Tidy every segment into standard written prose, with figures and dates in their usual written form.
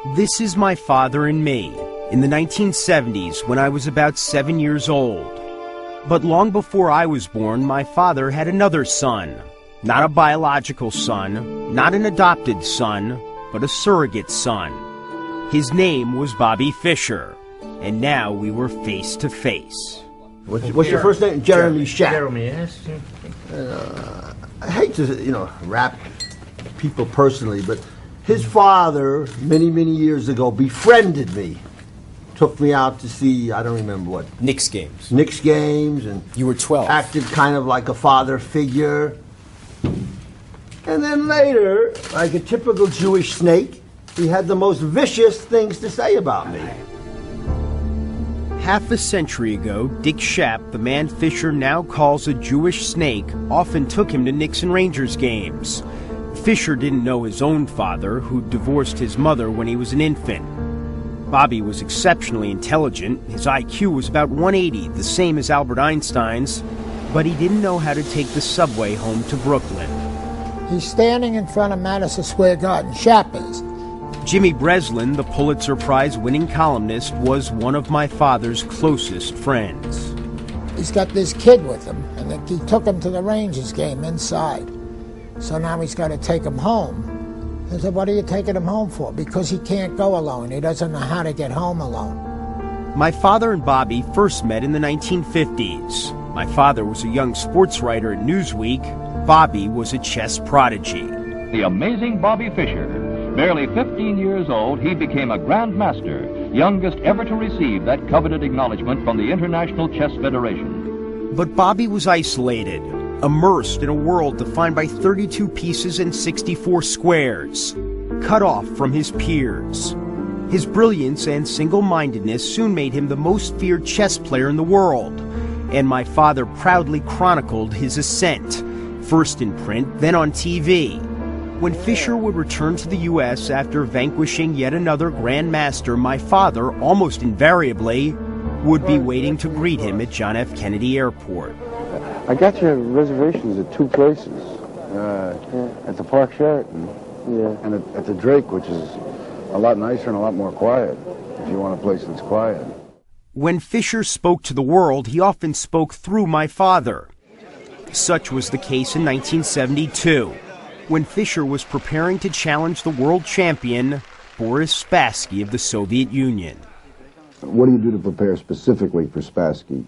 This is my father and me, in the 1970s when I was about 7 years old. But long before I was born, my father had another son. Not a biological son, not an adopted son, but a surrogate son. His name was Bobby Fischer, and now we were face to face. What's your first name? Jeremy Schaap. Jeremy, yes. I hate to, rap people personally, but his father, many years ago, befriended me. Took me out to see, I don't remember what. Knicks games. Knicks games. And you were 12. Acted kind of like a father figure. And then later, like a typical Jewish snake, he had the most vicious things to say about me. Half a century ago, Dick Schaap, the man Fischer now calls a Jewish snake, often took him to Knicks and Rangers games. Fischer didn't know his own father, who divorced his mother when he was an infant. Bobby was exceptionally intelligent. His IQ was about 180, the same as Albert Einstein's, but he didn't know how to take the subway home to Brooklyn. He's standing in front of Madison Square Garden. Schaap is. Jimmy Breslin, the Pulitzer Prize-winning columnist, was one of my father's closest friends. He's got this kid with him, and he took him to the Rangers game inside. So now he's got to take him home. I said, what are you taking him home for? Because he can't go alone. He doesn't know how to get home alone. My father and Bobby first met in the 1950s. My father was a young sports writer at Newsweek. Bobby was a chess prodigy. The amazing Bobby Fischer. Barely 15 years old, he became a Grand Master, youngest ever to receive that coveted acknowledgement from the International Chess Federation. But Bobby was isolated, immersed in a world defined by 32 pieces and 64 squares, cut off from his peers. His brilliance and single-mindedness soon made him the most feared chess player in the world, and my father proudly chronicled his ascent, first in print, then on TV. When Fischer would return to the U.S. after vanquishing yet another Grand Master, my father, almost invariably, would be waiting to greet him at John F. Kennedy Airport. I got your reservations at two places. At the Park Sheraton and at the Drake, which is a lot nicer and a lot more quiet, if you want a place that's quiet. When Fischer spoke to the world, he often spoke through my father. Such was the case in 1972. When Fischer was preparing to challenge the world champion, Boris Spassky of the Soviet Union. What do you do to prepare specifically for Spassky?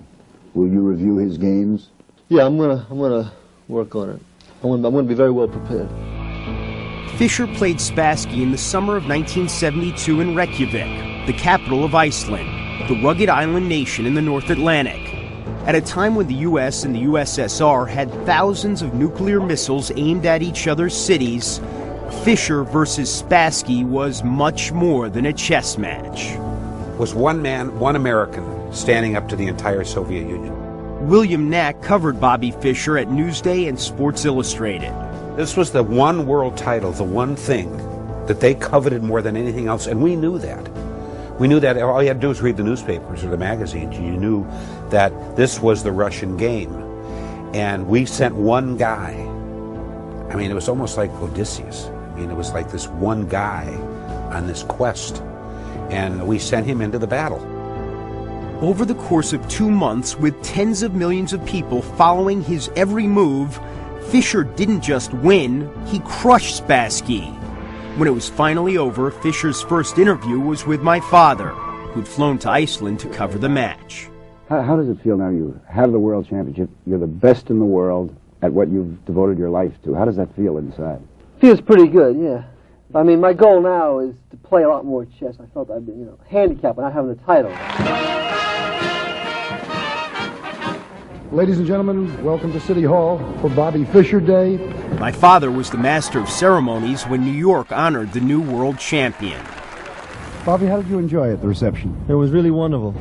Will you review his games? Yeah, I'm gonna work on it. I'm gonna be very well prepared. Fischer played Spassky in the summer of 1972 in Reykjavik, the capital of Iceland, the rugged island nation in the North Atlantic. At a time when the U.S. and the USSR had thousands of nuclear missiles aimed at each other's cities, Fischer versus Spassky was much more than a chess match. Was one man, one American, standing up to the entire Soviet Union. William Knack covered Bobby Fischer at Newsday and Sports Illustrated. This was the one world title, the one thing that they coveted more than anything else, and we knew that. We knew that all you had to do was read the newspapers or the magazines, and you knew that this was the Russian game. And we sent one guy. I mean, it was almost like Odysseus. I mean, it was like this one guy on this quest. And we sent him into the battle. Over the course of 2 months, with tens of millions of people following his every move, Fischer didn't just win, he crushed Spassky. When it was finally over, Fischer's first interview was with my father, who'd flown to Iceland to cover the match. How does it feel now you have the world championship? You're the best in the world at what you've devoted your life to. How does that feel inside? Feels pretty good, yeah. I mean, my goal now is to play a lot more chess. I felt I'd been, handicapped by not having the title. Ladies and gentlemen, welcome to City Hall for Bobby Fischer Day. My father was the master of ceremonies when New York honored the new world champion. Bobby, how did you enjoy it, the reception? It was really wonderful.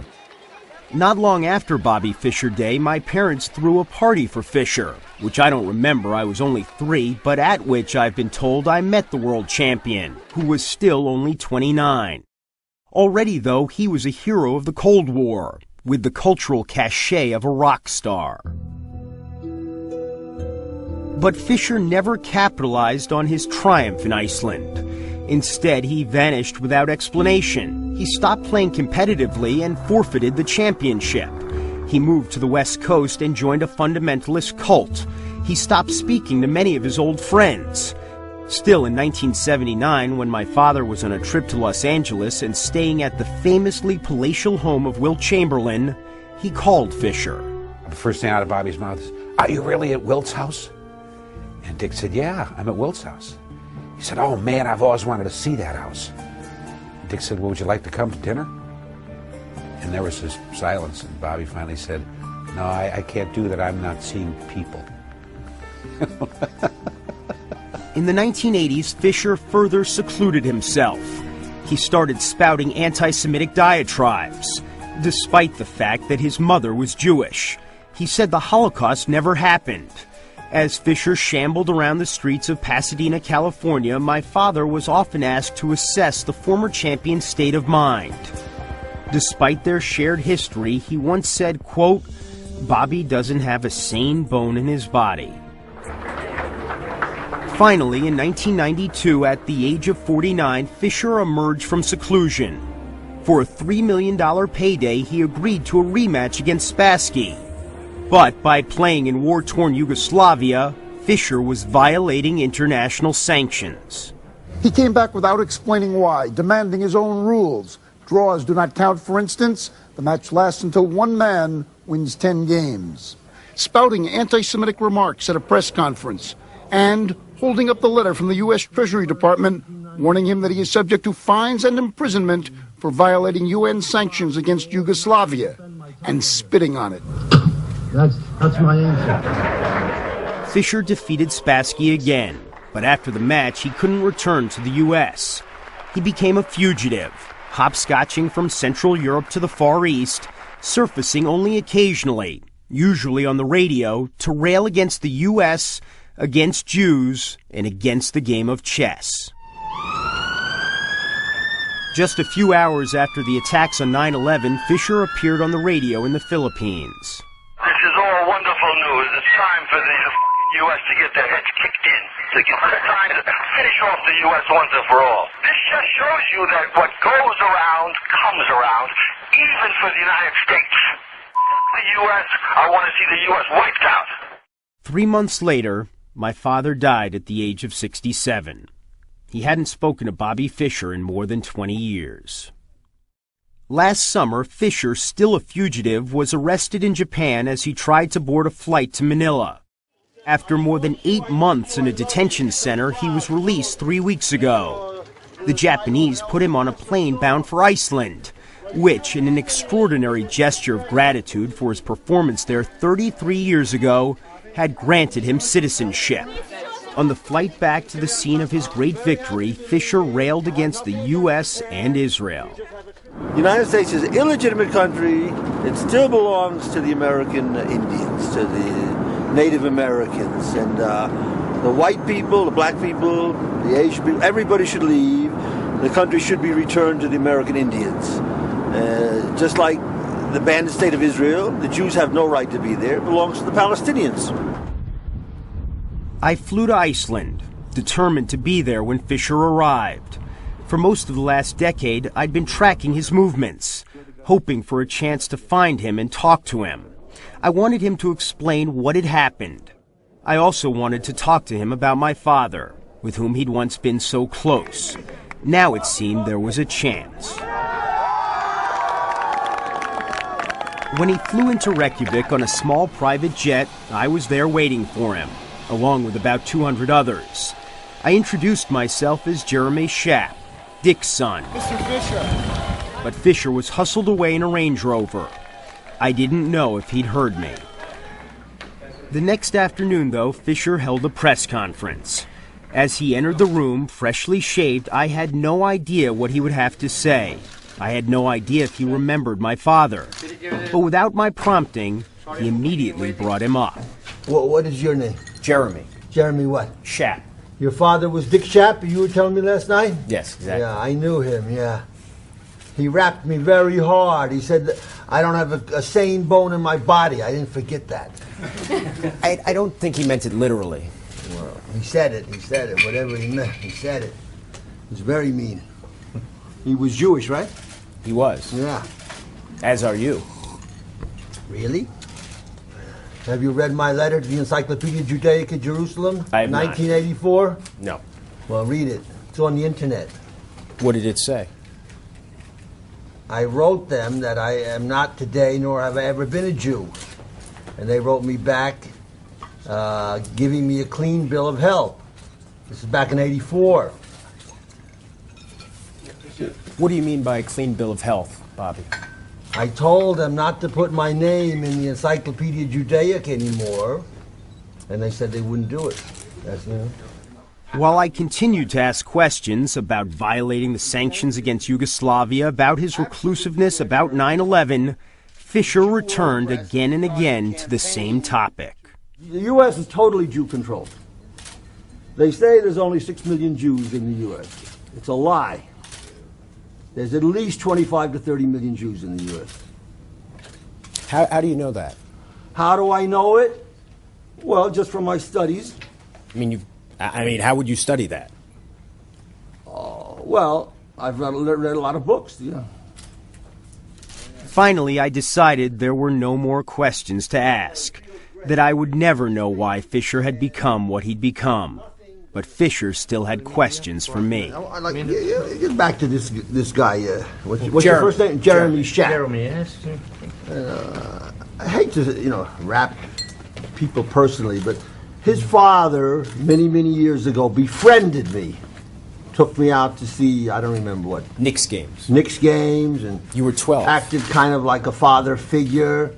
Not long after Bobby Fischer Day, my parents threw a party for Fischer, which I don't remember, I was only 3, but at which I've been told I met the world champion, who was still only 29. Already, though, he was a hero of the Cold War, with the cultural cachet of a rock star. But Fischer never capitalized on his triumph in Iceland. Instead, he vanished without explanation. He stopped playing competitively and forfeited the championship. He moved to the West Coast and joined a fundamentalist cult. He stopped speaking to many of his old friends. Still, in 1979, when my father was on a trip to Los Angeles and staying at the famously palatial home of Wilt Chamberlain, he called Fisher. The first thing out of Bobby's mouth is, "Are you really at Wilt's house?" And Dick said, "Yeah, I'm at Wilt's house." He said, "Oh man, I've always wanted to see that house." And Dick said, "Well, would you like to come to dinner?" And there was this silence, and Bobby finally said, "No, I can't do that. I'm not seeing people." In the 1980s, Fisher further secluded himself. He started spouting anti-Semitic diatribes, despite the fact that his mother was Jewish. He said the Holocaust never happened. As Fisher shambled around the streets of Pasadena, California, my father was often asked to assess the former champion's state of mind. Despite their shared history, he once said, quote, "Bobby doesn't have a sane bone in his body." Finally, in 1992, at the age of 49, Fisher emerged from seclusion. For a $3 million payday, he agreed to a rematch against Spassky. But by playing in war-torn Yugoslavia, Fisher was violating international sanctions. He came back without explaining why, demanding his own rules. Draws do not count, for instance. The match lasts until one man wins 10 games. Spouting anti-Semitic remarks at a press conference and holding up the letter from the U.S. Treasury Department warning him that he is subject to fines and imprisonment for violating UN sanctions against Yugoslavia and spitting on it. That's my answer. Fisher defeated Spassky again, but after the match, he couldn't return to the U.S. He became a fugitive, hopscotching from Central Europe to the Far East, surfacing only occasionally, usually on the radio, to rail against the U.S., against Jews, and against the game of chess. Just a few hours after the attacks on 9/11, Fisher appeared on the radio in the Philippines. This is all wonderful news. It's time for the U.S. to get their heads kicked in. It's time to finish off the U.S. once and for all. This just shows you that what goes around comes around, even for the United States. The U.S., I want to see the U.S. wiped out. 3 months later, my father died at the age of 67. He hadn't spoken to Bobby Fischer in more than 20 years. Last summer, Fischer, still a fugitive, was arrested in Japan as he tried to board a flight to Manila. After more than 8 months in a detention center, he was released 3 weeks ago. The Japanese put him on a plane bound for Iceland, which, in an extraordinary gesture of gratitude for his performance there 33 years ago, had granted him citizenship. On the flight back to the scene of his great victory, Fischer railed against the U.S. and Israel. The United States is an illegitimate country. It still belongs to the American Indians, to the Native Americans. And the white people, the black people, the Asian people, everybody should leave. The country should be returned to the American Indians. Just like the banded state of Israel, the Jews have no right to be there. It belongs to the Palestinians. I flew to Iceland, determined to be there when Fischer arrived. For most of the last decade, I'd been tracking his movements, hoping for a chance to find him and talk to him. I wanted him to explain what had happened. I also wanted to talk to him about my father, with whom he'd once been so close. Now it seemed there was a chance. When he flew into Reykjavik on a small private jet, I was there waiting for him, along with about 200 others. I introduced myself as Jeremy Schaap, Dick's son. Mr. Fisher. But Fischer was hustled away in a Range Rover. I didn't know if he'd heard me. The next afternoon, though, Fischer held a press conference. As he entered the room, freshly shaved, I had no idea what he would have to say. I had no idea if he remembered my father. But without my prompting, he immediately brought him up. What is your name? Jeremy. Jeremy what? Schaap. Your father was Dick Schaap, you were telling me last night? Yes, exactly. Yeah, I knew him, yeah. He rapped me very hard. He said that I don't have a sane bone in my body. I didn't forget that. I don't think he meant it literally. Well, he said it, whatever he meant, he said it. He's very mean. He was Jewish, right? He was. Yeah. As are you. Really? Have you read my letter to the Encyclopedia Judaica Jerusalem? I have not. 1984? No. Well, read it. It's on the internet. What did it say? I wrote them that I am not today, nor have I ever been a Jew. And they wrote me back, giving me a clean bill of health. This is back in '84. What do you mean by a clean bill of health, Bobby? I told them not to put my name in the Encyclopedia Judaica anymore, and they said they wouldn't do it. That's, you know. While I continued to ask questions about violating the sanctions against Yugoslavia, about his reclusiveness, about 9/11, Fisher returned again and again to the same topic. The U.S. is totally Jew-controlled. They say there's only 6 million Jews in the U.S. It's a lie. There's at least 25 to 30 million Jews in the U.S. How do you know that? How do I know it? Well, just from my studies. I mean, how would you study that? Well, I've read a lot of books, yeah. Finally, I decided there were no more questions to ask, that I would never know why Fisher had become what he'd become. But Fisher still had questions for me. I'd like to get back to this guy. What's your first name? Jeremy Schaap. Jeremy, yes. I hate to, rap people personally, but his father, many, many years ago, befriended me. Took me out to see, I don't remember what. Knicks games. Knicks games. And you were 12. Acted kind of like a father figure.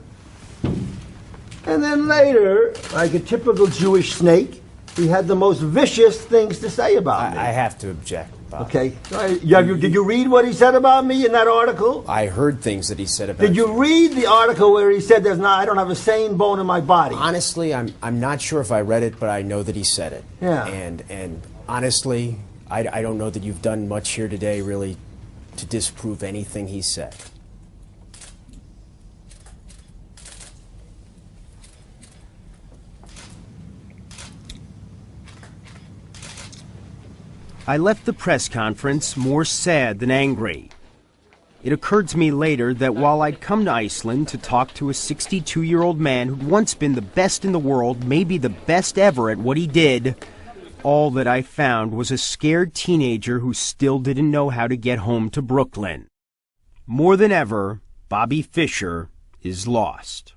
And then later, like a typical Jewish snake, he had the most vicious things to say about me. I have to object, Bob. Okay. Did you read what he said about me in that article? I heard things that he said about Did you read the article where he said I don't have a sane bone in my body? Honestly, I'm not sure if I read it, but I know that he said it. Yeah. And honestly, I don't know that you've done much here today, really, to disprove anything he said. I left the press conference more sad than angry. It occurred to me later that while I'd come to Iceland to talk to a 62-year-old man who'd once been the best in the world, maybe the best ever at what he did, all that I found was a scared teenager who still didn't know how to get home to Brooklyn. More than ever, Bobby Fischer is lost.